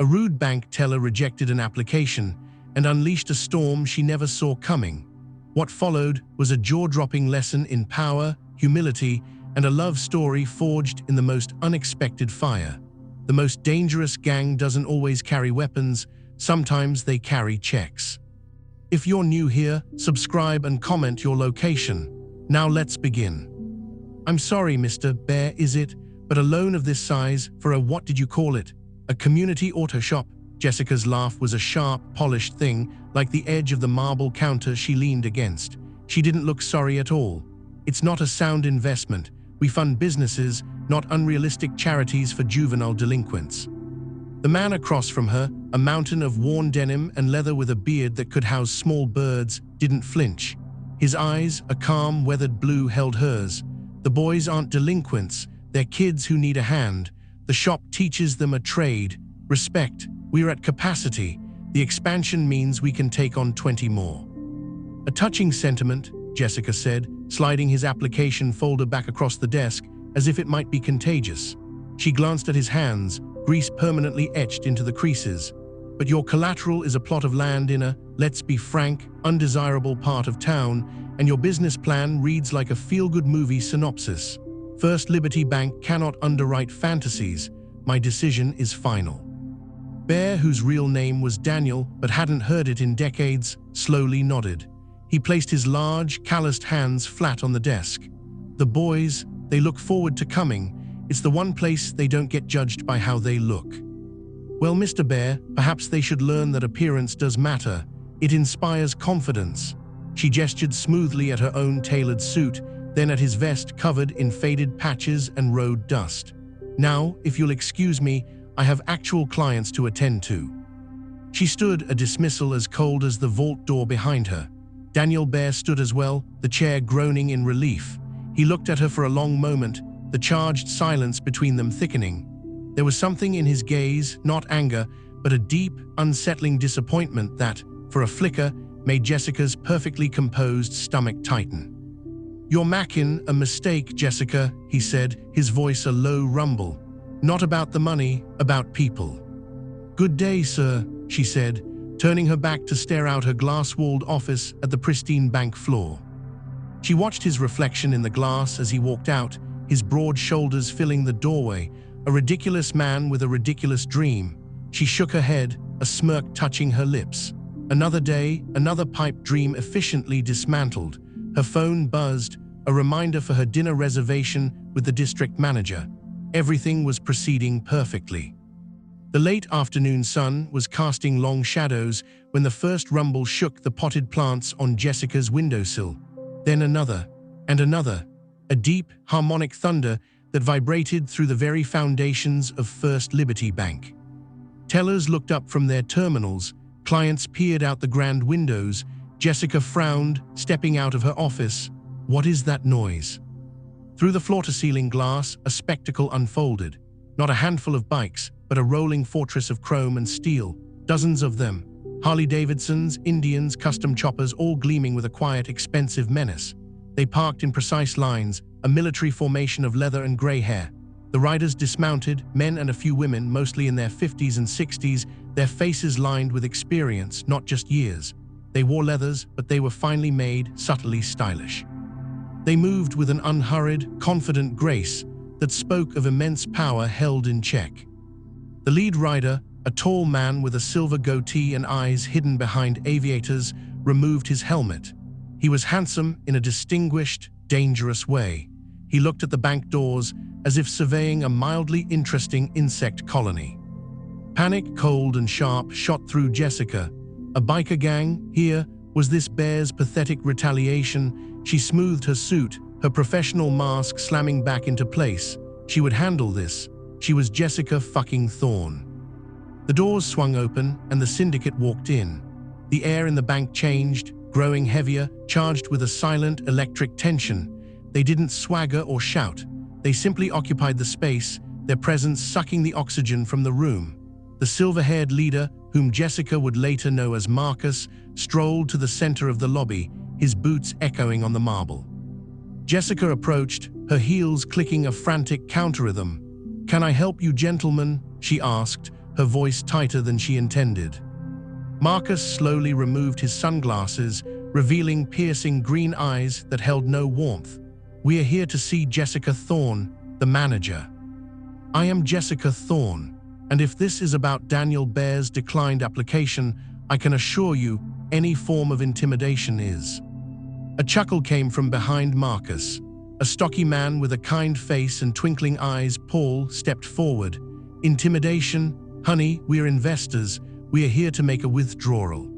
A rude bank teller rejected an application and unleashed a storm she never saw coming. What followed was a jaw-dropping lesson in power, humility, and a love story forged in the most unexpected fire. The most dangerous gang doesn't always carry weapons, sometimes they carry checks. If you're new here, subscribe and comment your location. Now let's begin. I'm sorry, Mr. Bear, is it? But a loan of this size for a what did you call it? A community auto shop? Jessica's laugh was a sharp, polished thing, like the edge of the marble counter she leaned against. She didn't look sorry at all. It's not a sound investment. We fund businesses, not unrealistic charities for juvenile delinquents. The man across from her, a mountain of worn denim and leather with a beard that could house small birds, didn't flinch. His eyes, a calm, weathered blue, held hers. The boys aren't delinquents, they're kids who need a hand. The shop teaches them a trade, respect. We're at capacity. The expansion means we can take on 20 more. A touching sentiment, Jessica said, sliding his application folder back across the desk as if it might be contagious. She glanced at his hands, grease permanently etched into the creases. But your collateral is a plot of land in a, let's be frank, undesirable part of town, and your business plan reads like a feel-good movie synopsis. First Liberty Bank cannot underwrite fantasies. My decision is final. Bear, whose real name was Daniel but hadn't heard it in decades, slowly nodded. He placed his large, calloused hands flat on the desk. The boys, they look forward to coming. It's the one place they don't get judged by how they look. Well, Mr. Bear, perhaps they should learn that appearance does matter. It inspires confidence. She gestured smoothly at her own tailored suit, then at his vest covered in faded patches and road dust. Now, if you'll excuse me, I have actual clients to attend to. She stood, a dismissal as cold as the vault door behind her. Daniel Bear stood as well, the chair groaning in relief. He looked at her for a long moment, the charged silence between them thickening. There was something in his gaze, not anger, but a deep, unsettling disappointment that, for a flicker, made Jessica's perfectly composed stomach tighten. You're making a mistake, Jessica, he said, his voice a low rumble. Not about the money, about people. Good day, sir, she said, turning her back to stare out her glass-walled office at the pristine bank floor. She watched his reflection in the glass as he walked out, his broad shoulders filling the doorway, a ridiculous man with a ridiculous dream. She shook her head, a smirk touching her lips. Another day, another pipe dream efficiently dismantled. Her phone buzzed, a reminder for her dinner reservation with the district manager. Everything was proceeding perfectly. The late afternoon sun was casting long shadows when the first rumble shook the potted plants on Jessica's windowsill. Then another, and another, a deep, harmonic thunder that vibrated through the very foundations of First Liberty Bank. Tellers looked up from their terminals, clients peered out the grand windows. Jessica frowned, stepping out of her office. What is that noise? Through the floor-to-ceiling glass, a spectacle unfolded. Not a handful of bikes, but a rolling fortress of chrome and steel. Dozens of them. Harley-Davidsons, Indians, custom choppers, all gleaming with a quiet, expensive menace. They parked in precise lines, a military formation of leather and gray hair. The riders dismounted, men and a few women, mostly in their 50s and 60s, their faces lined with experience, not just years. They wore leathers, but they were finely made, subtly stylish. They moved with an unhurried, confident grace that spoke of immense power held in check. The lead rider, a tall man with a silver goatee and eyes hidden behind aviators, removed his helmet. He was handsome in a distinguished, dangerous way. He looked at the bank doors as if surveying a mildly interesting insect colony. Panic, cold and sharp, shot through Jessica. A biker gang, here, was this Bear's pathetic retaliation? She smoothed her suit, her professional mask slamming back into place. She would handle this. She was Jessica fucking Thorne. The doors swung open and the syndicate walked in. The air in the bank changed, growing heavier, charged with a silent electric tension. They didn't swagger or shout. They simply occupied the space, their presence sucking the oxygen from the room. The silver-haired leader, whom Jessica would later know as Marcus, strolled to the center of the lobby, his boots echoing on the marble. Jessica approached, her heels clicking a frantic counter-rhythm. "Can I help you, gentlemen?" she asked, her voice tighter than she intended. Marcus slowly removed his sunglasses, revealing piercing green eyes that held no warmth. "We are here to see Jessica Thorne, the manager." "I am Jessica Thorne, and if this is about Daniel Bear's declined application, I can assure you any form of intimidation is." A chuckle came from behind Marcus. A stocky man with a kind face and twinkling eyes, Paul, stepped forward. "Intimidation? Honey, we're investors. We are here to make a withdrawal."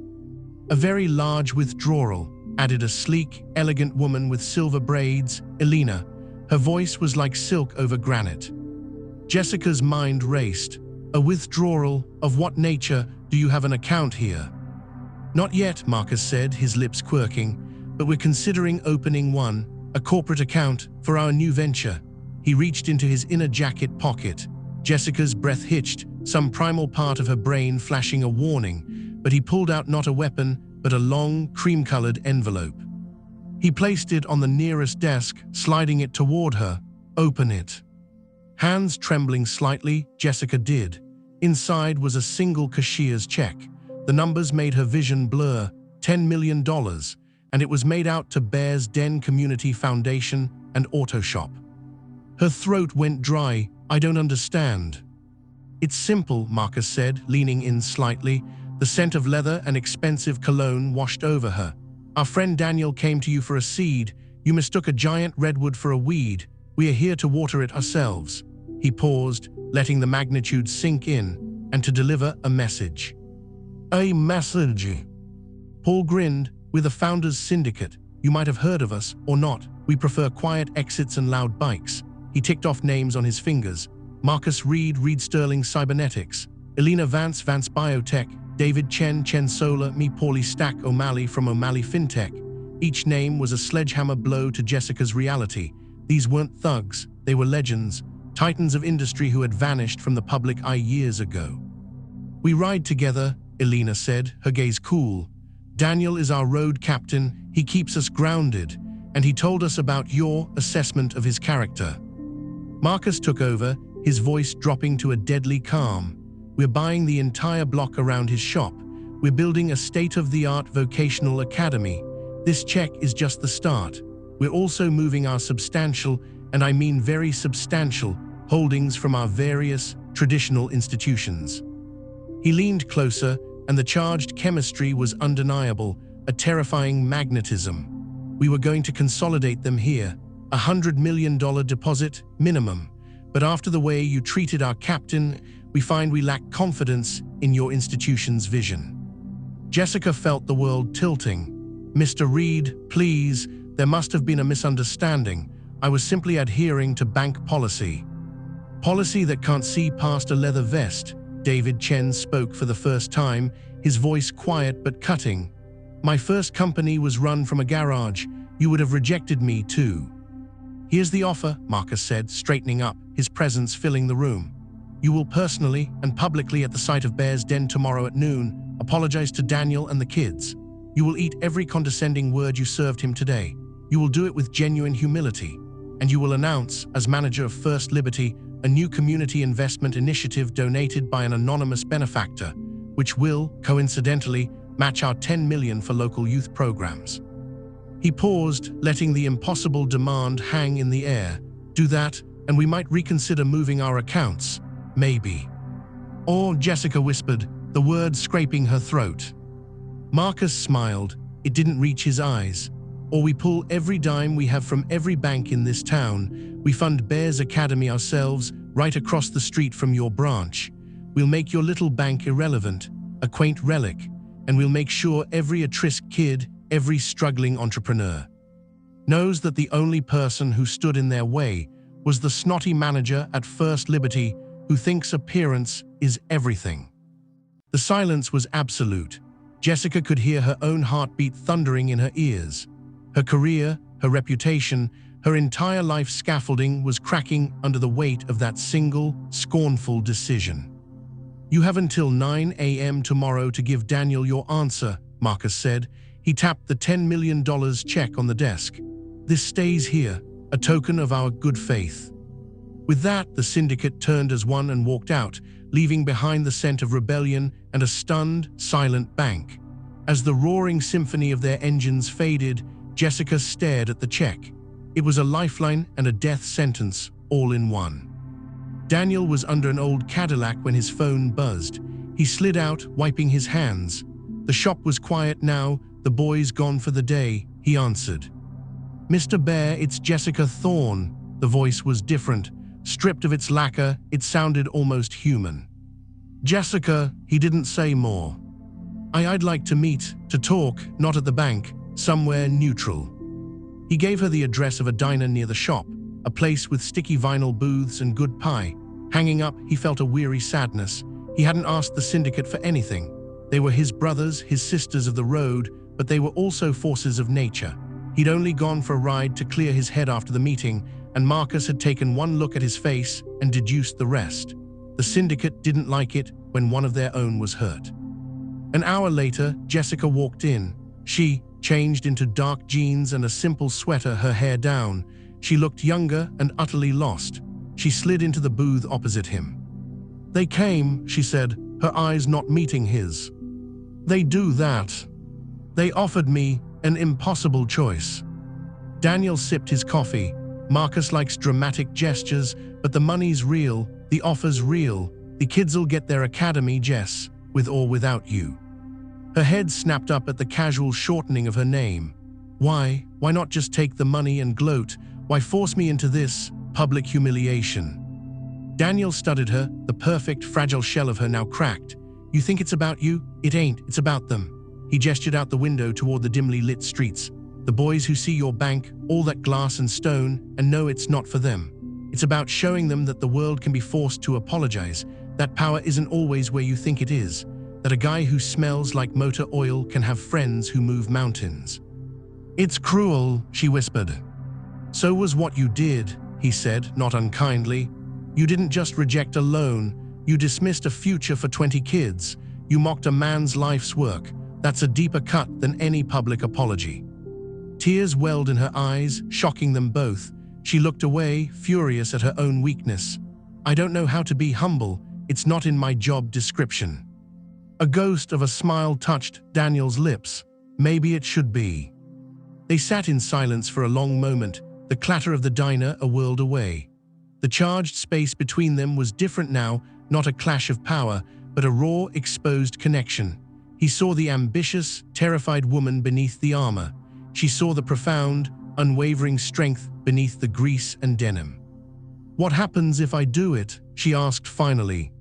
"A very large withdrawal," added a sleek, elegant woman with silver braids, Elena. Her voice was like silk over granite. Jessica's mind raced. "A withdrawal? Of what nature? Do you have an account here?" "Not yet," Marcus said, his lips quirking, "but we're considering opening one, a corporate account, for our new venture." He reached into his inner jacket pocket. Jessica's breath hitched, some primal part of her brain flashing a warning, but he pulled out not a weapon, but a long, cream-colored envelope. He placed it on the nearest desk, sliding it toward her. "Open it." Hands trembling slightly, Jessica did. Inside was a single cashier's check. The numbers made her vision blur. $10 million, and it was made out to Bear's Den Community Foundation and Auto Shop. Her throat went dry. "I don't understand." "It's simple," Marcus said, leaning in slightly. The scent of leather and expensive cologne washed over her. "Our friend Daniel came to you for a seed. You mistook a giant redwood for a weed. We are here to water it ourselves." He paused, letting the magnitude sink in, and to deliver a message. "A message?" Paul grinned. "We're the Founders Syndicate. You might have heard of us, or not. We prefer quiet exits and loud bikes." He ticked off names on his fingers. Marcus Reed Sterling Cybernetics, Elena Vance Biotech, David Chen Solar, me Paulie Stack O'Malley from O'Malley FinTech. Each name was a sledgehammer blow to Jessica's reality. These weren't thugs, they were legends, titans of industry who had vanished from the public eye years ago. "We ride together," Elena said, her gaze cool. "Daniel is our road captain, he keeps us grounded, and he told us about your assessment of his character." Marcus took over, his voice dropping to a deadly calm. "We're buying the entire block around his shop. We're building a state-of-the-art vocational academy. This check is just the start. We're also moving our substantial, and I mean very substantial, holdings from our various traditional institutions." He leaned closer, and the charged chemistry was undeniable, a terrifying magnetism. "We were going to consolidate them here, $100 million deposit minimum. But after the way you treated our captain, we find we lack confidence in your institution's vision." Jessica felt the world tilting. "Mr. Reed, please, there must have been a misunderstanding. I was simply adhering to bank policy." "Policy that can't see past a leather vest," David Chen spoke for the first time, his voice quiet but cutting. "My first company was run from a garage. You would have rejected me too." "Here's the offer," Marcus said, straightening up, his presence filling the room. "You will personally and publicly at the site of Bear's Den tomorrow at noon apologize to Daniel and the kids. You will eat every condescending word you served him today. You will do it with genuine humility. And you will announce, as manager of First Liberty, a new community investment initiative donated by an anonymous benefactor, which will, coincidentally, match our $10 million for local youth programs." He paused, letting the impossible demand hang in the air. "Do that, and we might reconsider moving our accounts. Maybe." "Or," Jessica whispered, the word scraping her throat. Marcus smiled. It didn't reach his eyes. "Or we pull every dime we have from every bank in this town. We fund Bear's Academy ourselves, right across the street from your branch. We'll make your little bank irrelevant, a quaint relic, and we'll make sure every at-risk kid, every struggling entrepreneur, knows that the only person who stood in their way was the snotty manager at First Liberty who thinks appearance is everything." The silence was absolute. Jessica could hear her own heartbeat thundering in her ears. Her career, her reputation, her entire life scaffolding was cracking under the weight of that single, scornful decision. "You have until 9 a.m. tomorrow to give Daniel your answer," Marcus said. He tapped the $10 million check on the desk. "This stays here, a token of our good faith." With that, the syndicate turned as one and walked out, leaving behind the scent of rebellion and a stunned, silent bank. As the roaring symphony of their engines faded, Jessica stared at the check. It was a lifeline and a death sentence, all in one. Daniel was under an old Cadillac when his phone buzzed. He slid out, wiping his hands. The shop was quiet now, the boys gone for the day, he answered. "Mr. Bear, it's Jessica Thorne." The voice was different. Stripped of its lacquer, it sounded almost human. "Jessica," he didn't say more. I'd like to meet, to talk, not at the bank, somewhere neutral." He gave her the address of a diner near the shop, a place with sticky vinyl booths and good pie. Hanging up, he felt a weary sadness. He hadn't asked the syndicate for anything. They were his brothers, his sisters of the road, but they were also forces of nature. He'd only gone for a ride to clear his head after the meeting, and Marcus had taken one look at his face and deduced the rest. The syndicate didn't like it when one of their own was hurt. An hour later, Jessica walked in. She, changed into dark jeans and a simple sweater, her hair down. She looked younger and utterly lost. She slid into the booth opposite him. "They came," she said, her eyes not meeting his. "They do that. They offered me an impossible choice." Daniel sipped his coffee. Marcus likes dramatic gestures, but the money's real, the offer's real. The kids'll get their academy, Jess, with or without you. Her head snapped up at the casual shortening of her name. Why not just take the money and gloat? Why force me into this public humiliation? Daniel studied her, the perfect, fragile shell of her now cracked. "You think it's about you? It ain't, it's about them." He gestured out the window toward the dimly lit streets. "The boys who see your bank, all that glass and stone, and know it's not for them. It's about showing them that the world can be forced to apologize, that power isn't always where you think it is, that a guy who smells like motor oil can have friends who move mountains." "It's cruel," she whispered. "So was what you did," he said, not unkindly. "You didn't just reject a loan, you dismissed a future for 20 kids. You mocked a man's life's work. That's a deeper cut than any public apology." Tears welled in her eyes, shocking them both. She looked away, furious at her own weakness. "I don't know how to be humble. It's not in my job description." A ghost of a smile touched Daniel's lips. "Maybe it should be." They sat in silence for a long moment, the clatter of the diner a world away. The charged space between them was different now, not a clash of power, but a raw, exposed connection. He saw the ambitious, terrified woman beneath the armor. She saw the profound, unwavering strength beneath the grease and denim. "What happens if I do it?" she asked finally.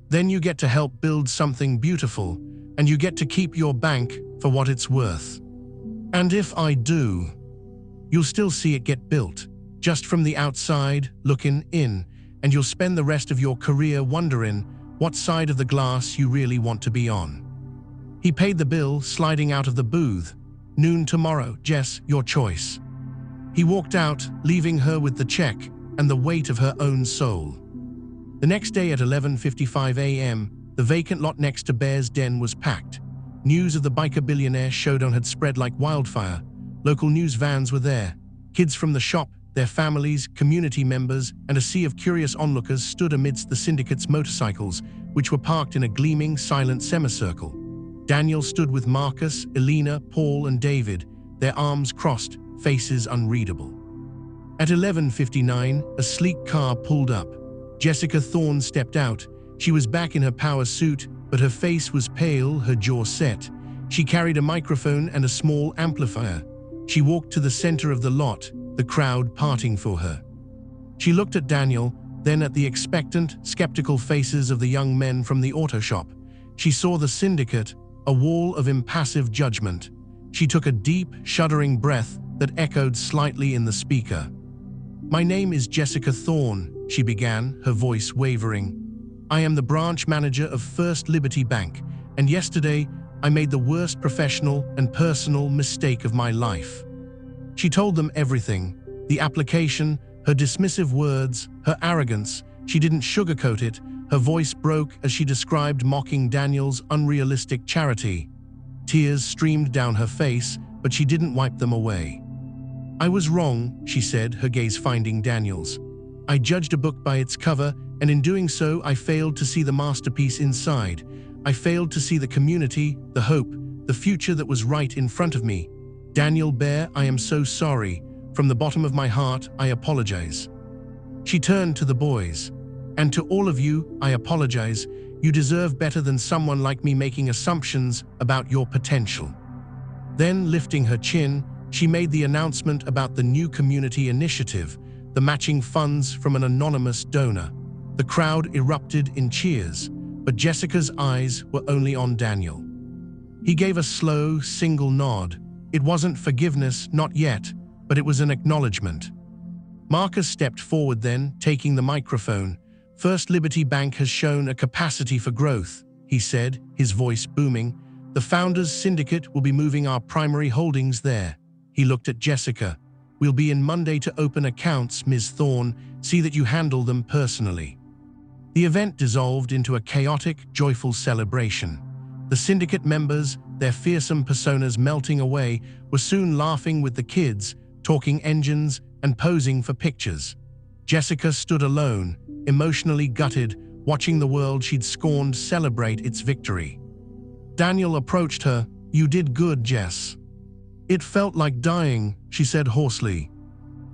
"Then you get to help build something beautiful, and you get to keep your bank for what it's worth. And if I do, you'll still see it get built, just from the outside, looking in, and you'll spend the rest of your career wondering what side of the glass you really want to be on." He paid the bill, sliding out of the booth. "Noon tomorrow, Jess, your choice." He walked out, leaving her with the check and the weight of her own soul. The next day at 11:55 a.m., the vacant lot next to Bear's Den was packed. News of the biker billionaire showdown had spread like wildfire. Local news vans were there. Kids from the shop, their families, community members, and a sea of curious onlookers stood amidst the syndicate's motorcycles, which were parked in a gleaming, silent semicircle. Daniel stood with Marcus, Elena, Paul, and David, their arms crossed, faces unreadable. At 11:59, a sleek car pulled up. Jessica Thorne stepped out. She was back in her power suit, but her face was pale, her jaw set. She carried a microphone and a small amplifier. She walked to the center of the lot, the crowd parting for her. She looked at Daniel, then at the expectant, skeptical faces of the young men from the auto shop. She saw the syndicate, a wall of impassive judgment. She took a deep, shuddering breath that echoed slightly in the speaker. "My name is Jessica Thorne," she began, her voice wavering. "I am the branch manager of First Liberty Bank, and yesterday I made the worst professional and personal mistake of my life." She told them everything, the application, her dismissive words, her arrogance. She didn't sugarcoat it. Her voice broke as she described mocking Daniel's unrealistic charity. Tears streamed down her face, but she didn't wipe them away. "I was wrong," she said, her gaze finding Daniel's. "I judged a book by its cover, And in doing so, I failed to see the masterpiece inside. I failed to see the community, the hope, the future that was right in front of me. Daniel Bear, I am so sorry. From the bottom of my heart, I apologize. She turned to the boys. And to all of you, I apologize. You deserve better than someone like me making assumptions about your potential. Then, lifting her chin, she made the announcement about the new community initiative, the matching funds from an anonymous donor. The crowd erupted in cheers, but Jessica's eyes were only on Daniel. He gave a slow, single nod. It wasn't forgiveness, not yet, but it was an acknowledgement. Marcus stepped forward then, taking the microphone. First Liberty Bank has shown a capacity for growth, he said, his voice booming. The founders' syndicate will be moving our primary holdings there. He looked at Jessica. We'll be in Monday to open accounts, Ms. Thorne. See that you handle them personally. The event dissolved into a chaotic, joyful celebration. The syndicate members, their fearsome personas melting away, were soon laughing with the kids, talking engines and posing for pictures. Jessica stood alone, emotionally gutted, watching the world she'd scorned celebrate its victory. Daniel approached her. You did good, Jess. It felt like dying, she said hoarsely.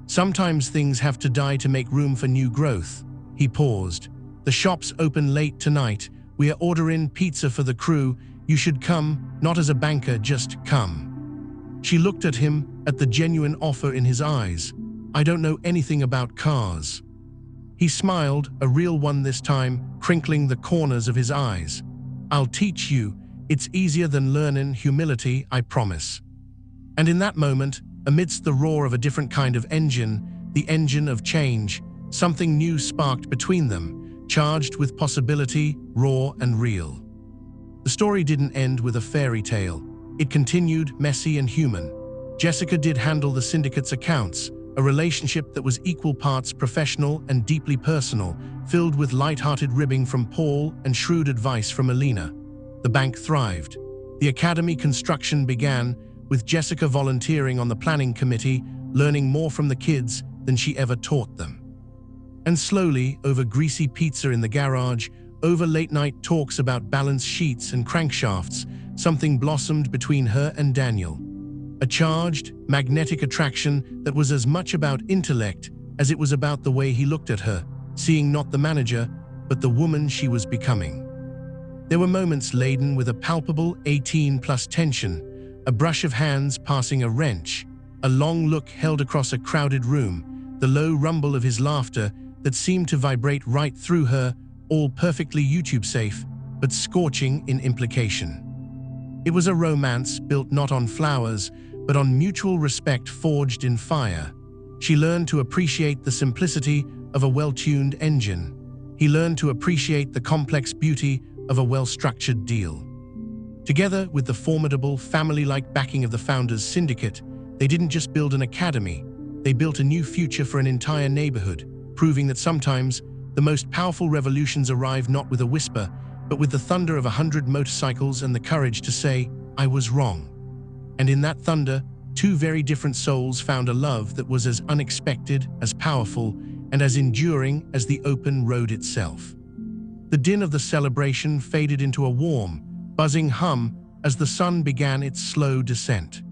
Sometimes things have to die to make room for new growth. He paused. The shop's open late tonight. We are ordering pizza for the crew. You should come, not as a banker, just come. She looked at him, at the genuine offer in his eyes. I don't know anything about cars. He smiled, a real one this time, crinkling the corners of his eyes. I'll teach you. It's easier than learning humility, I promise. And in that moment, amidst the roar of a different kind of engine, the engine of change, something new sparked between them, charged with possibility, raw and real. The story didn't end with a fairy tale. It continued, messy and human. Jessica did handle the syndicate's accounts, a relationship that was equal parts professional and deeply personal, filled with light-hearted ribbing from Paul and shrewd advice from Alina. The bank thrived. The academy construction began, with Jessica volunteering on the planning committee, learning more from the kids than she ever taught them. And slowly, over greasy pizza in the garage, over late-night talks about balance sheets and crankshafts, something blossomed between her and Daniel. A charged, magnetic attraction that was as much about intellect as it was about the way he looked at her, seeing not the manager, but the woman she was becoming. There were moments laden with a palpable 18+ tension, a brush of hands passing a wrench, a long look held across a crowded room, the low rumble of his laughter that seemed to vibrate right through her, all perfectly YouTube-safe, but scorching in implication. It was a romance built not on flowers, but on mutual respect forged in fire. She learned to appreciate the simplicity of a well-tuned engine. He learned to appreciate the complex beauty of a well-structured deal. Together with the formidable, family-like backing of the founders' syndicate, they didn't just build an academy, they built a new future for an entire neighborhood, proving that sometimes the most powerful revolutions arrive not with a whisper, but with the thunder of 100 motorcycles and the courage to say, I was wrong. And in that thunder, two very different souls found a love that was as unexpected, as powerful, and as enduring as the open road itself. The din of the celebration faded into a warm, buzzing hum as the sun began its slow descent.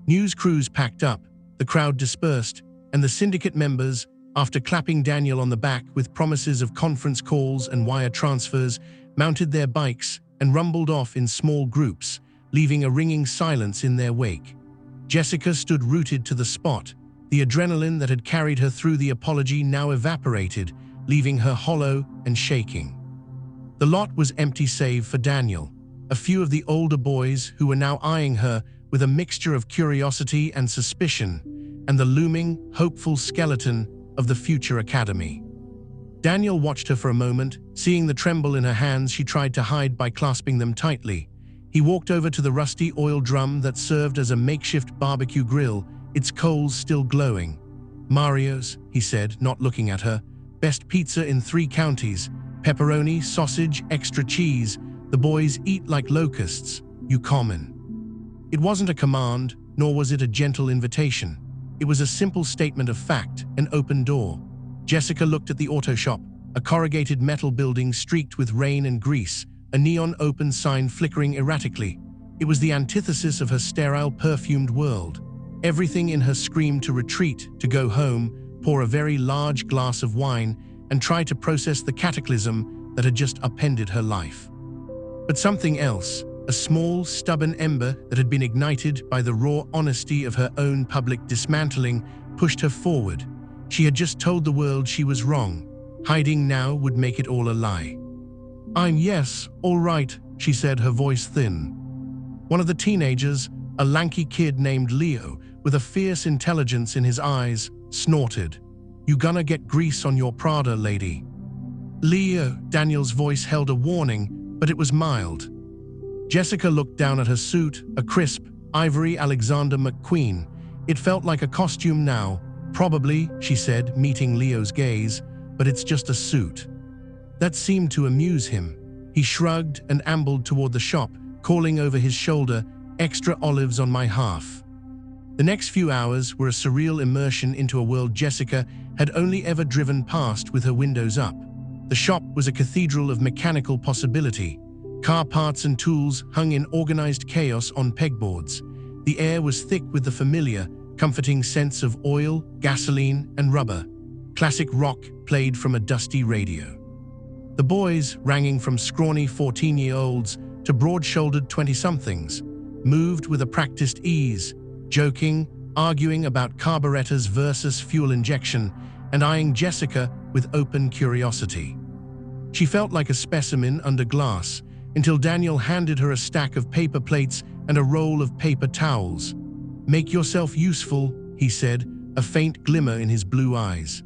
News crews packed up, the crowd dispersed, and the syndicate members, after clapping Daniel on the back with promises of conference calls and wire transfers, mounted their bikes and rumbled off in small groups, leaving a ringing silence in their wake. Jessica stood rooted to the spot. The adrenaline that had carried her through the apology now evaporated, leaving her hollow and shaking. The lot was empty save for Daniel, a few of the older boys who were now eyeing her with a mixture of curiosity and suspicion, and the looming, hopeful skeleton of the future academy. Daniel watched her for a moment, seeing the tremble in her hands she tried to hide by clasping them tightly. He walked over to the rusty oil drum that served as a makeshift barbecue grill, its coals still glowing. Mario's, he said, not looking at her. Best pizza in 3 counties. Pepperoni, sausage, extra cheese. The boys eat like locusts. You common. It wasn't a command, nor was it a gentle invitation. It was a simple statement of fact, an open door. Jessica looked at the auto shop. a corrugated metal building streaked with rain and grease, a neon open sign flickering erratically. It was the antithesis of her sterile, perfumed world. Everything in her screamed to retreat, to go home, pour a very large glass of wine, and try to process the cataclysm that had just upended her life. But something else, a small, stubborn ember that had been ignited by the raw honesty of her own public dismantling, pushed her forward. She had just told the world she was wrong. Hiding now would make it all a lie. Yes, all right, she said, her voice thin. One of the teenagers, a lanky kid named Leo, with a fierce intelligence in his eyes, snorted. You gonna get grease on your Prada, lady. Leo, Daniel's voice held a warning, but it was mild. Jessica looked down at her suit, a crisp, ivory Alexander McQueen. It felt like a costume now. Probably, she said, meeting Leo's gaze, but it's just a suit. That seemed to amuse him. He shrugged and ambled toward the shop, calling over his shoulder, extra olives on my half. The next few hours were a surreal immersion into a world Jessica had only ever driven past with her windows up. The shop was a cathedral of mechanical possibility. Car parts and tools hung in organized chaos on pegboards. The air was thick with the familiar, comforting scents of oil, gasoline, and rubber. Classic rock played from a dusty radio. The boys, ranging from scrawny 14-year-olds to broad-shouldered 20-somethings, moved with a practiced ease, joking, arguing about carburetors versus fuel injection, and eyeing Jessica with open curiosity. She felt like a specimen under glass, until Daniel handed her a stack of paper plates and a roll of paper towels. Make yourself useful, he said, a faint glimmer in his blue eyes.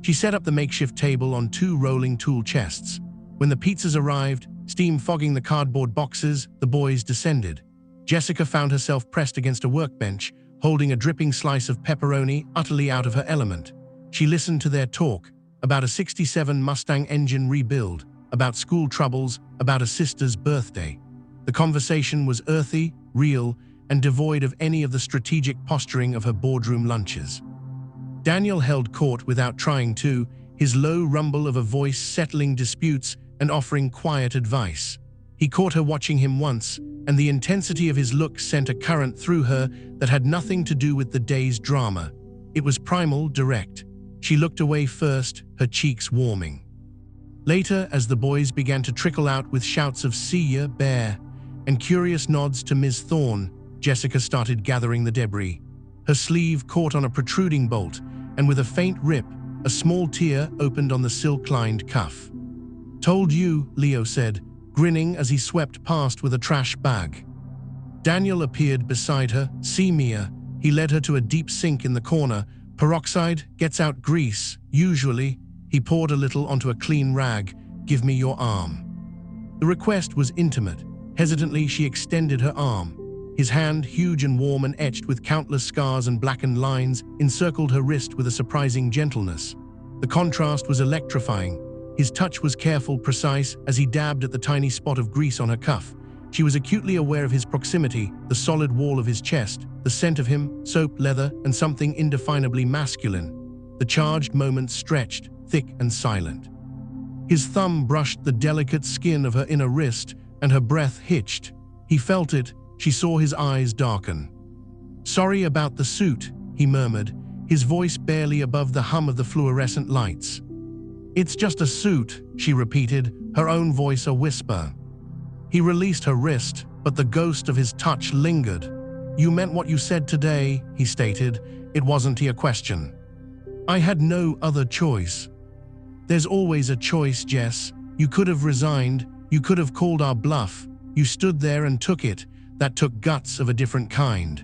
She set up the makeshift table on 2 rolling tool chests. When the pizzas arrived, steam fogging the cardboard boxes, the boys descended. Jessica found herself pressed against a workbench, holding a dripping slice of pepperoni, utterly out of her element. She listened to their talk, about a '67 Mustang engine rebuild, about school troubles, about a sister's birthday. The conversation was earthy, real, and devoid of any of the strategic posturing of her boardroom lunches. Daniel held court without trying to, his low rumble of a voice settling disputes and offering quiet advice. He caught her watching him once, and the intensity of his look sent a current through her that had nothing to do with the day's drama. It was primal, direct. She looked away first, her cheeks warming. Later, as the boys began to trickle out with shouts of "See ya, bear," and curious nods to Ms. Thorne, Jessica started gathering the debris. Her sleeve caught on a protruding bolt, and with a faint rip, a small tear opened on the silk-lined cuff. Told you, Leo said, grinning as he swept past with a trash bag. Daniel appeared beside her. See Mia. He led her to a deep sink in the corner. Peroxide gets out grease, usually. He poured a little onto a clean rag. Give me your arm. The request was intimate. Hesitantly, she extended her arm. His hand, huge and warm and etched with countless scars and blackened lines, encircled her wrist with a surprising gentleness. The contrast was electrifying. His touch was careful, precise, as he dabbed at the tiny spot of grease on her cuff. She was acutely aware of his proximity, the solid wall of his chest, the scent of him, soap, leather, and something indefinably masculine. The charged moment stretched, thick and silent. His thumb brushed the delicate skin of her inner wrist, and her breath hitched. He felt it. She saw his eyes darken. Sorry about the suit, he murmured, his voice barely above the hum of the fluorescent lights. It's just a suit, she repeated, her own voice a whisper. He released her wrist, but the ghost of his touch lingered. You meant what you said today, he stated. It wasn't a question. I had no other choice. There's always a choice, Jess. You could have resigned. You could have called our bluff. You stood there and took it. That took guts of a different kind.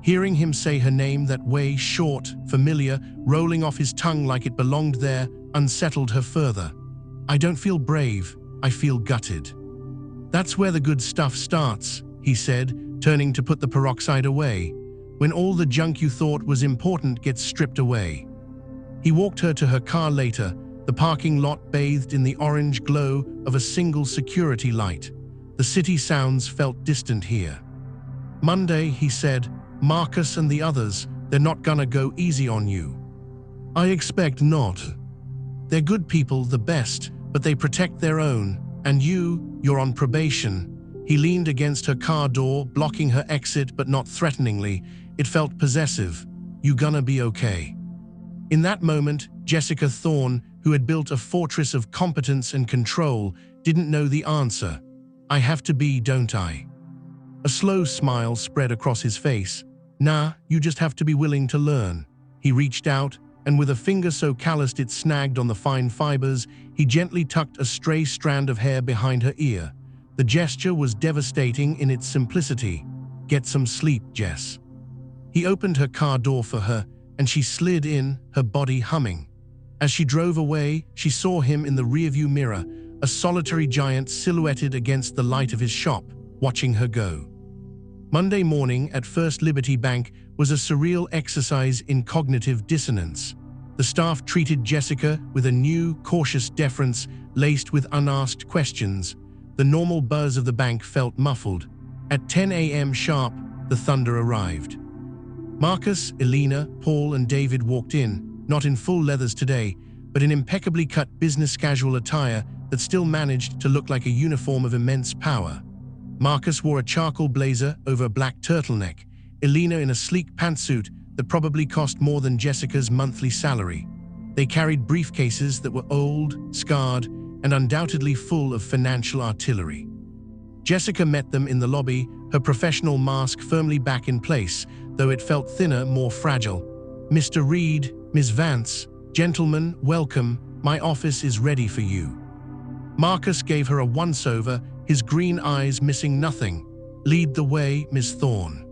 Hearing him say her name that way, short, familiar, rolling off his tongue like it belonged there, unsettled her further. I don't feel brave, I feel gutted. That's where the good stuff starts, he said, turning to put the peroxide away, when all the junk you thought was important gets stripped away. He walked her to her car later, the parking lot bathed in the orange glow of a single security light. The city sounds felt distant here. Monday, he said, Marcus and the others, they're not gonna go easy on you. I expect not. They're good people, the best, but they protect their own. And you're on probation." He leaned against her car door, blocking her exit but not threateningly. It felt possessive. "You gonna be okay?" In that moment, Jessica Thorne, who had built a fortress of competence and control, didn't know the answer. "I have to be, don't I?" A slow smile spread across his face. "Nah, you just have to be willing to learn." He reached out, and with a finger so calloused it snagged on the fine fibers, he gently tucked a stray strand of hair behind her ear. The gesture was devastating in its simplicity. "Get some sleep, Jess." He opened her car door for her, and she slid in, her body humming. As she drove away, she saw him in the rearview mirror, a solitary giant silhouetted against the light of his shop, watching her go. Monday morning at First Liberty Bank was a surreal exercise in cognitive dissonance. The staff treated Jessica with a new, cautious deference laced with unasked questions. The normal buzz of the bank felt muffled. At 10 a.m. sharp, the thunder arrived. Marcus, Elena, Paul, and David walked in, not in full leathers today, but in impeccably cut business casual attire that still managed to look like a uniform of immense power. Marcus wore a charcoal blazer over a black turtleneck, Elena in a sleek pantsuit that probably cost more than Jessica's monthly salary. They carried briefcases that were old, scarred, and undoubtedly full of financial artillery. Jessica met them in the lobby, her professional mask firmly back in place, though it felt thinner, more fragile. "Mr. Reed, Ms. Vance, gentlemen, welcome. My office is ready for you." Marcus gave her a once-over, his green eyes missing nothing. "Lead the way, Ms. Thorne."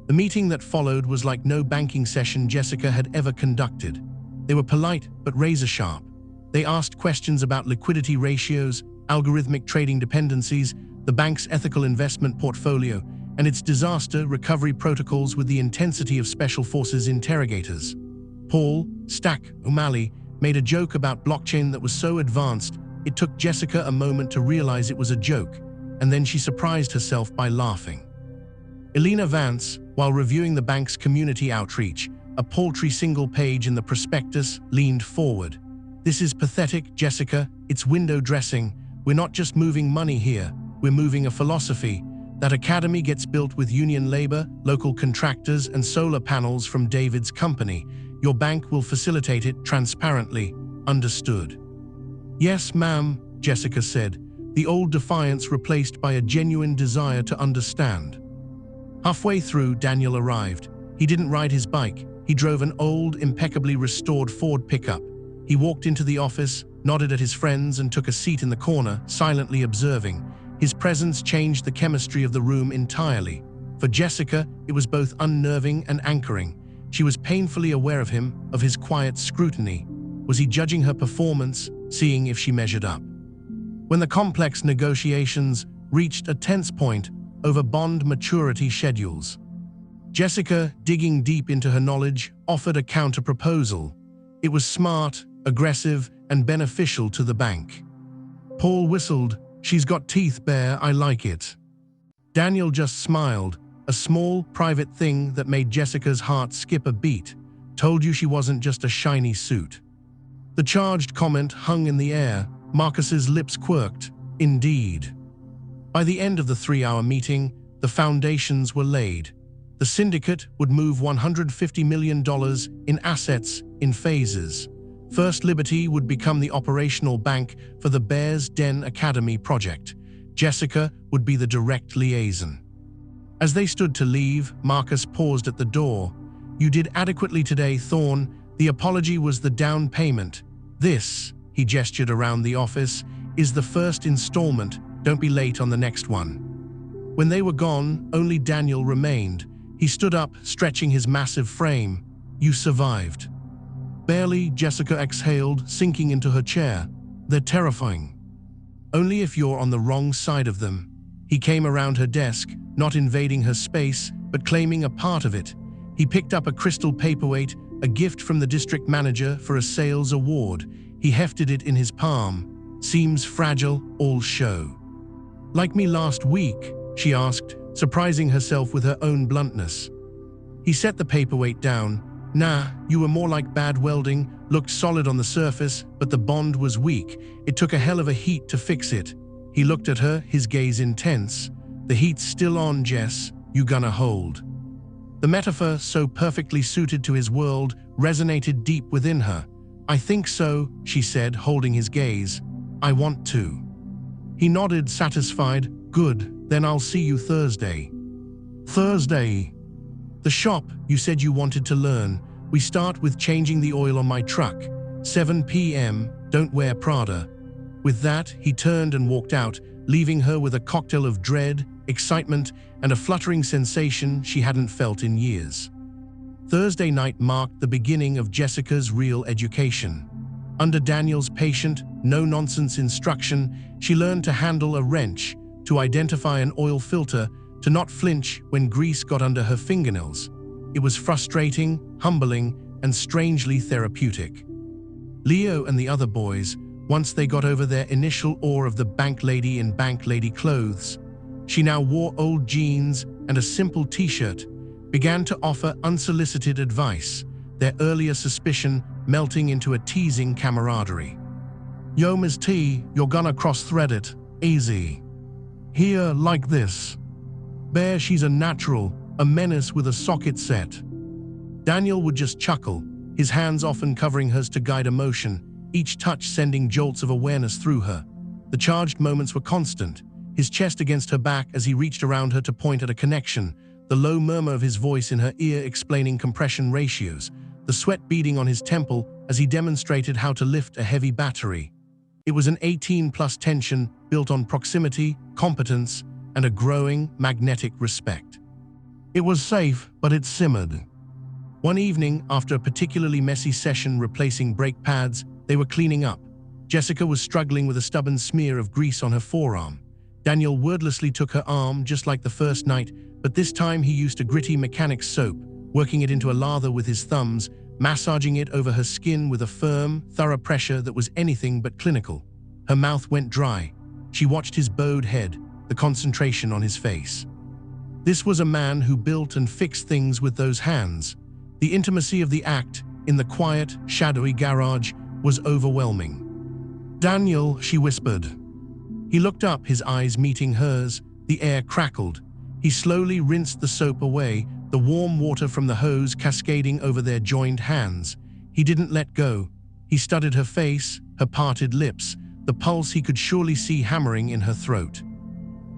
The meeting that followed was like no banking session Jessica had ever conducted. They were polite but razor-sharp. They asked questions about liquidity ratios, algorithmic trading dependencies, the bank's ethical investment portfolio, and its disaster recovery protocols with the intensity of Special Forces interrogators. Paul, Stack O'Malley, made a joke about blockchain that was so advanced it took Jessica a moment to realize it was a joke, and then she surprised herself by laughing. Elena Vance, while reviewing the bank's community outreach, a paltry single page in the prospectus, leaned forward. "This is pathetic, Jessica. It's window dressing. We're not just moving money here, we're moving a philosophy. That academy gets built with union labor, local contractors, and solar panels from David's company. Your bank will facilitate it transparently. Understood?" "Yes, ma'am," Jessica said, the old defiance replaced by a genuine desire to understand. Halfway through, Daniel arrived. He didn't ride his bike. He drove an old, impeccably restored Ford pickup. He walked into the office, nodded at his friends, and took a seat in the corner, silently observing. His presence changed the chemistry of the room entirely. For Jessica, it was both unnerving and anchoring. She was painfully aware of him, of his quiet scrutiny. Was he judging her performance, seeing if she measured up? When the complex negotiations reached a tense point over bond maturity schedules, Jessica, digging deep into her knowledge, offered a counter-proposal. It was smart, aggressive, and beneficial to the bank. Paul whistled. "She's got teeth, Bear, I like it." Daniel just smiled, a small, private thing that made Jessica's heart skip a beat. "Told you she wasn't just a shiny suit." The charged comment hung in the air. Marcus's lips quirked. "Indeed." By the end of the 3-hour meeting, the foundations were laid. The syndicate would move $150 million in assets in phases. First Liberty would become the operational bank for the Bears Den Academy project. Jessica would be the direct liaison. As they stood to leave, Marcus paused at the door. "You did adequately today, Thorne. The apology was the down payment. This," he gestured around the office, "is the first installment. Don't be late on the next one." When they were gone, only Daniel remained. He stood up, stretching his massive frame. "You survived." Barely, Jessica exhaled, sinking into her chair. "They're terrifying." "Only if you're on the wrong side of them." He came around her desk, not invading her space, but claiming a part of it. He picked up a crystal paperweight, a gift from the district manager for a sales award. He hefted it in his palm. "Seems fragile, all show." "Like me last week?" she asked, surprising herself with her own bluntness. He set the paperweight down. "Nah, you were more like bad welding, looked solid on the surface, but the bond was weak. It took a hell of a heat to fix it. He looked at her, his gaze intense. "The heat's still on, Jess. You gonna hold?" The metaphor, so perfectly suited to his world, resonated deep within her. "I think so," she said, holding his gaze. "I want to." He nodded, satisfied. "Good, then I'll see you Thursday." "Thursday?" "The shop, you said you wanted to learn. We start with changing the oil on my truck. 7 p.m., don't wear Prada." With that, he turned and walked out, leaving her with a cocktail of dread, excitement, and a fluttering sensation she hadn't felt in years. Thursday night marked the beginning of Jessica's real education. Under Daniel's patient, no-nonsense instruction, she learned to handle a wrench, to identify an oil filter, to not flinch when grease got under her fingernails. It was frustrating, humbling, and strangely therapeutic. Leo and the other boys, once they got over their initial awe of the bank lady in bank lady clothes, she now wore old jeans and a simple t-shirt, began to offer unsolicited advice, their earlier suspicion melting into a teasing camaraderie. "Yo, Ms. T, you're gonna cross-thread it. Easy. Here, like this." Bear, she's a natural, a menace with a socket set. Daniel would just chuckle, his hands often covering hers to guide emotion, each touch sending jolts of awareness through her. The charged moments were constant, his chest against her back as he reached around her to point at a connection, the low murmur of his voice in her ear explaining compression ratios, the sweat beading on his temple as he demonstrated how to lift a heavy battery. It was an 18-plus tension built on proximity, competence, and a growing, magnetic respect. It was safe, but it simmered. One evening, after a particularly messy session replacing brake pads, they were cleaning up. Jessica was struggling with a stubborn smear of grease on her forearm. Daniel wordlessly took her arm just like the first night, but this time he used a gritty mechanic's soap, working it into a lather with his thumbs, massaging it over her skin with a firm, thorough pressure that was anything but clinical. Her mouth went dry. She watched his bowed head, the concentration on his face. This was a man who built and fixed things with those hands. The intimacy of the act, in the quiet, shadowy garage, was overwhelming. "Daniel," she whispered. He looked up, his eyes meeting hers. The air crackled. He slowly rinsed the soap away, the warm water from the hose cascading over their joined hands. He didn't let go. He studied her face, her parted lips, the pulse he could surely see hammering in her throat.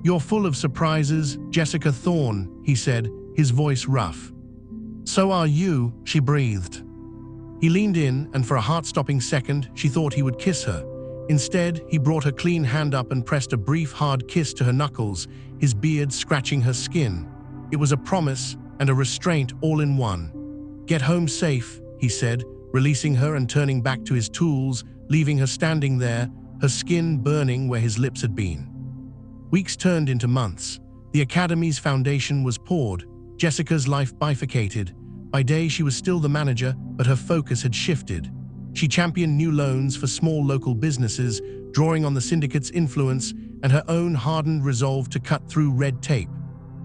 "You're full of surprises, Jessica Thorne," he said, his voice rough. "So are you," she breathed. He leaned in, and for a heart-stopping second, she thought he would kiss her. Instead, he brought her clean hand up and pressed a brief, hard kiss to her knuckles, his beard scratching her skin. It was a promise and a restraint all in one. "Get home safe," he said, releasing her and turning back to his tools, leaving her standing there, her skin burning where his lips had been. Weeks turned into months. The academy's foundation was poured, Jessica's life bifurcated. By day, she was still the manager, but her focus had shifted. She championed new loans for small local businesses, drawing on the syndicate's influence and her own hardened resolve to cut through red tape.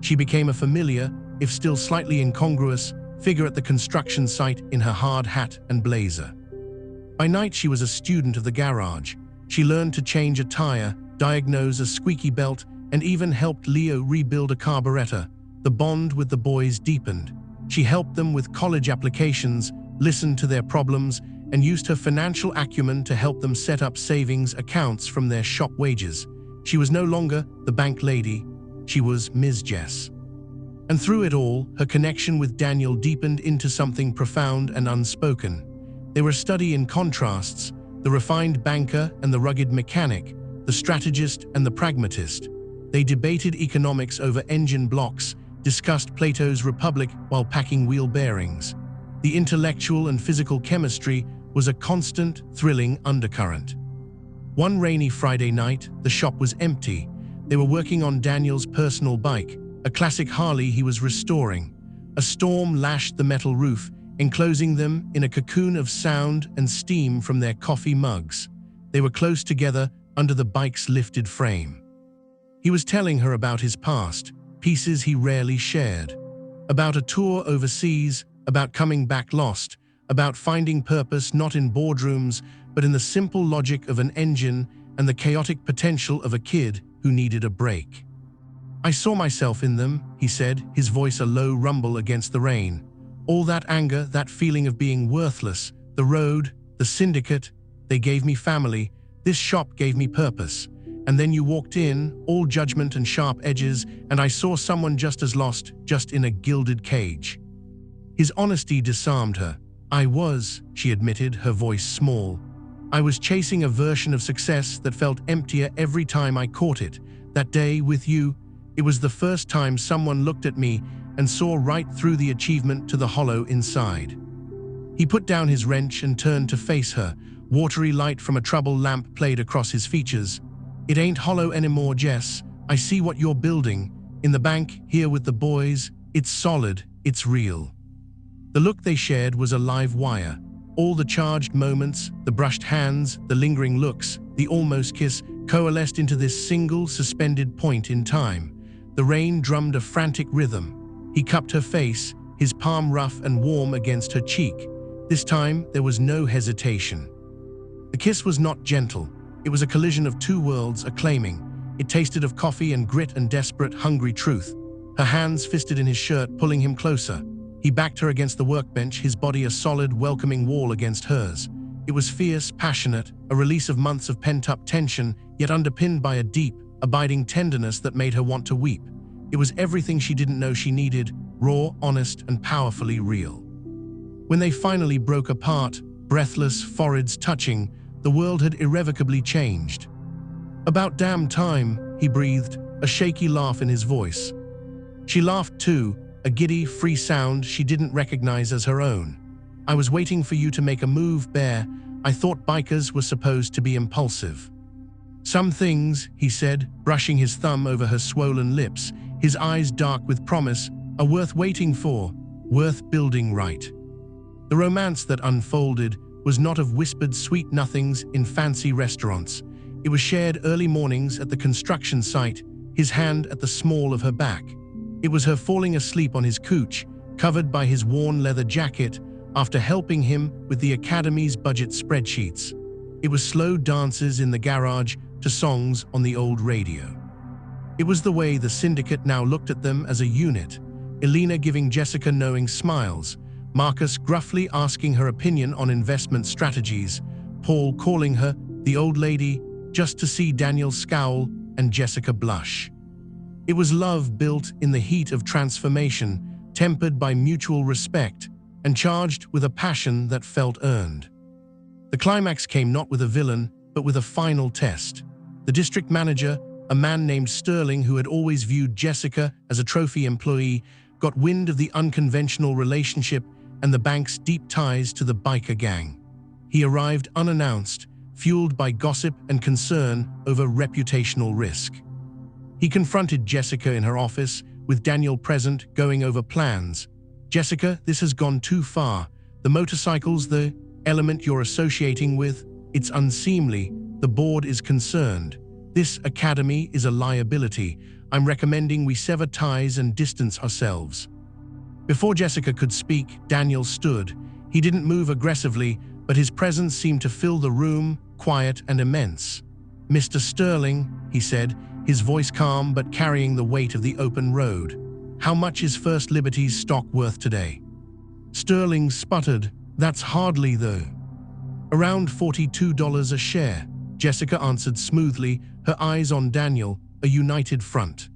She became a familiar, if still slightly incongruous, figure at the construction site in her hard hat and blazer. By night, she was a student of the garage. She learned to change a tire, diagnose a squeaky belt, and even helped Leo rebuild a carburetor. The bond with the boys deepened. She helped them with college applications, listened to their problems, and used her financial acumen to help them set up savings accounts from their shop wages. She was no longer the bank lady. She was Ms. Jess. And through it all, her connection with Daniel deepened into something profound and unspoken. They were a study in contrasts, the refined banker and the rugged mechanic, the strategist and the pragmatist. They debated economics over engine blocks, discussed Plato's Republic while packing wheel bearings. The intellectual and physical chemistry was a constant, thrilling undercurrent. One rainy Friday night, the shop was empty. They were working on Daniel's personal bike, a classic Harley he was restoring. A storm lashed the metal roof, enclosing them in a cocoon of sound and steam from their coffee mugs. They were close together under the bike's lifted frame. He was telling her about his past, pieces he rarely shared. About a tour overseas, about coming back lost, about finding purpose not in boardrooms, but in the simple logic of an engine and the chaotic potential of a kid who needed a break. "I saw myself in them," he said, his voice a low rumble against the rain. "All that anger, that feeling of being worthless, the road, the syndicate, they gave me family, this shop gave me purpose. And then you walked in, all judgment and sharp edges, and I saw someone just as lost, just in a gilded cage." His honesty disarmed her. "I was," she admitted, her voice small. "I was chasing a version of success that felt emptier every time I caught it. That day with you, it was the first time someone looked at me and saw right through the achievement to the hollow inside." He put down his wrench and turned to face her. Watery light from a trouble lamp played across his features. "It ain't hollow anymore, Jess. I see what you're building. In the bank, here with the boys, it's solid, it's real." The look they shared was a live wire. All the charged moments, the brushed hands, the lingering looks, the almost kiss, coalesced into this single, suspended point in time. The rain drummed a frantic rhythm. He cupped her face, his palm rough and warm against her cheek. This time, there was no hesitation. The kiss was not gentle. It was a collision of two worlds acclaiming. It tasted of coffee and grit and desperate, hungry truth. Her hands fisted in his shirt, pulling him closer. He backed her against the workbench, his body a solid, welcoming wall against hers. It was fierce, passionate, a release of months of pent-up tension, yet underpinned by a deep, abiding tenderness that made her want to weep. It was everything she didn't know she needed, raw, honest, and powerfully real. When they finally broke apart, breathless, foreheads touching, the world had irrevocably changed. "About damn time," he breathed, a shaky laugh in his voice. She laughed too, a giddy, free sound she didn't recognize as her own. "I was waiting for you to make a move, Bear. I thought bikers were supposed to be impulsive." "Some things," he said, brushing his thumb over her swollen lips, his eyes dark with promise, "are worth waiting for, worth building right." The romance that unfolded was not of whispered sweet nothings in fancy restaurants. It was shared early mornings at the construction site, his hand at the small of her back. It was her falling asleep on his couch, covered by his worn leather jacket, after helping him with the academy's budget spreadsheets. It was slow dances in the garage to songs on the old radio. It was the way the syndicate now looked at them as a unit, Elena giving Jessica knowing smiles, Marcus gruffly asking her opinion on investment strategies, Paul calling her the old lady just to see Daniel scowl and Jessica blush. It was love built in the heat of transformation, tempered by mutual respect, and charged with a passion that felt earned. The climax came not with a villain, but with a final test. The district manager, a man named Sterling who had always viewed Jessica as a trophy employee, got wind of the unconventional relationship and the bank's deep ties to the biker gang. He arrived unannounced, fueled by gossip and concern over reputational risk. He confronted Jessica in her office, with Daniel present, going over plans. "Jessica, this has gone too far. The motorcycles, the element you're associating with, it's unseemly. The board is concerned. This academy is a liability. I'm recommending we sever ties and distance ourselves." Before Jessica could speak, Daniel stood. He didn't move aggressively, but his presence seemed to fill the room, quiet and immense. "Mr. Sterling," he said, his voice calm but carrying the weight of the open road. "How much is First Liberty's stock worth today?" Sterling sputtered, "That's hardly though." "Around $42 a share," Jessica answered smoothly, her eyes on Daniel, a united front.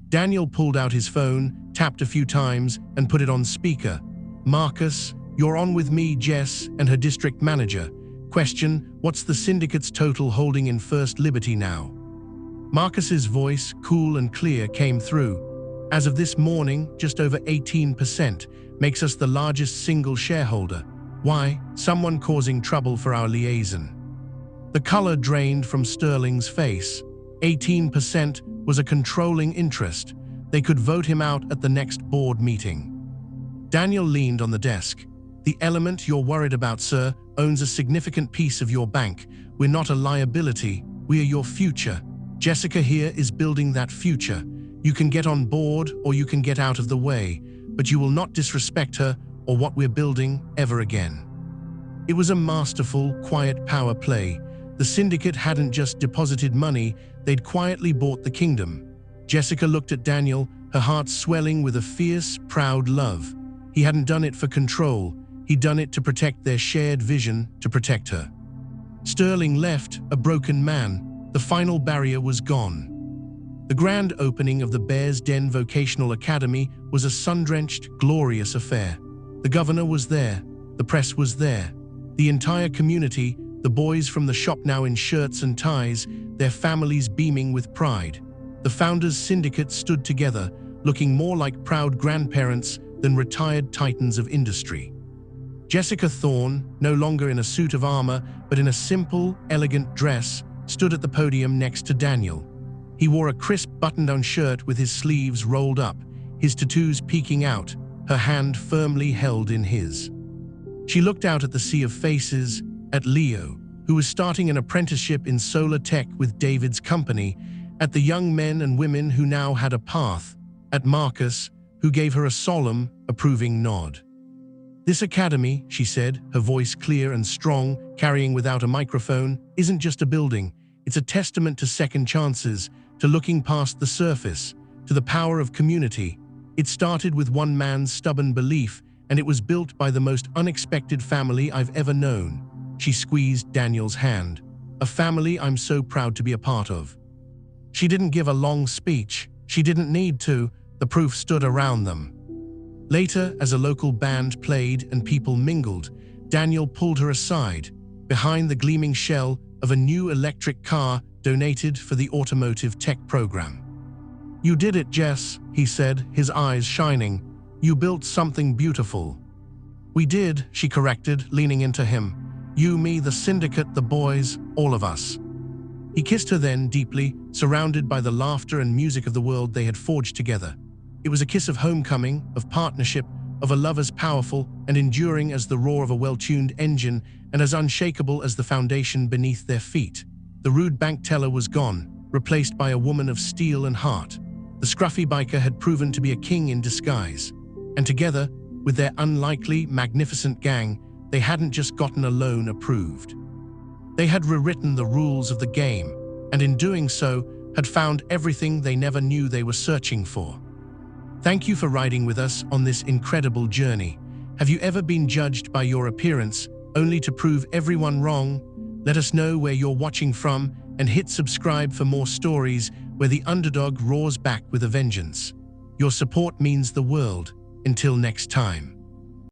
Daniel pulled out his phone, tapped a few times, and put it on speaker. "Marcus, you're on with me, Jess, and her district manager. Question, what's the syndicate's total holding in First Liberty now?" Marcus's voice, cool and clear, came through. "As of this morning, just over 18%, makes us the largest single shareholder. Why? Someone causing trouble for our liaison." The color drained from Sterling's face. 18% was a controlling interest. They could vote him out at the next board meeting. Daniel leaned on the desk. "The element you're worried about, sir, owns a significant piece of your bank. We're not a liability, we are your future. Jessica here is building that future. You can get on board or you can get out of the way, but you will not disrespect her or what we're building ever again. It was a masterful, quiet power play. The syndicate hadn't just deposited money, they'd quietly bought the kingdom. Jessica looked at Daniel, her heart swelling with a fierce, proud love. He hadn't done it for control, he'd done it to protect their shared vision, to protect her. Sterling left, a broken man. The final barrier was gone. The grand opening of the Bear's Den Vocational Academy was a sun-drenched, glorious affair. The governor was there, the press was there. The entire community, the boys from the shop now in shirts and ties, their families beaming with pride. The founders' syndicate stood together, looking more like proud grandparents than retired titans of industry. Jessica Thorne, no longer in a suit of armor, but in a simple, elegant dress, stood at the podium next to Daniel. He wore a crisp button-down shirt with his sleeves rolled up, his tattoos peeking out, her hand firmly held in his. She looked out at the sea of faces, at Leo, who was starting an apprenticeship in solar tech with David's company, at the young men and women who now had a path, at Marcus, who gave her a solemn, approving nod. "This academy," she said, her voice clear and strong, carrying without a microphone, "isn't just a building. It's a testament to second chances, to looking past the surface, to the power of community. It started with one man's stubborn belief, and it was built by the most unexpected family I've ever known." She squeezed Daniel's hand. "A family I'm so proud to be a part of." She didn't give a long speech. She didn't need to. The proof stood around them. Later, as a local band played and people mingled, Daniel pulled her aside, behind the gleaming shell of a new electric car donated for the automotive tech program. "You did it, Jess," he said, his eyes shining. "You built something beautiful." "We did," she corrected, leaning into him. "You, me, the syndicate, the boys, all of us." He kissed her then, deeply, surrounded by the laughter and music of the world they had forged together. It was a kiss of homecoming, of partnership, of a love as powerful and enduring as the roar of a well-tuned engine and as unshakable as the foundation beneath their feet. The rude bank teller was gone, replaced by a woman of steel and heart. The scruffy biker had proven to be a king in disguise. And together, with their unlikely, magnificent gang, they hadn't just gotten a loan approved. They had rewritten the rules of the game, and in doing so, had found everything they never knew they were searching for. Thank you for riding with us on this incredible journey. Have you ever been judged by your appearance, only to prove everyone wrong? Let us know where you're watching from, and hit subscribe for more stories where the underdog roars back with a vengeance. Your support means the world. Until next time.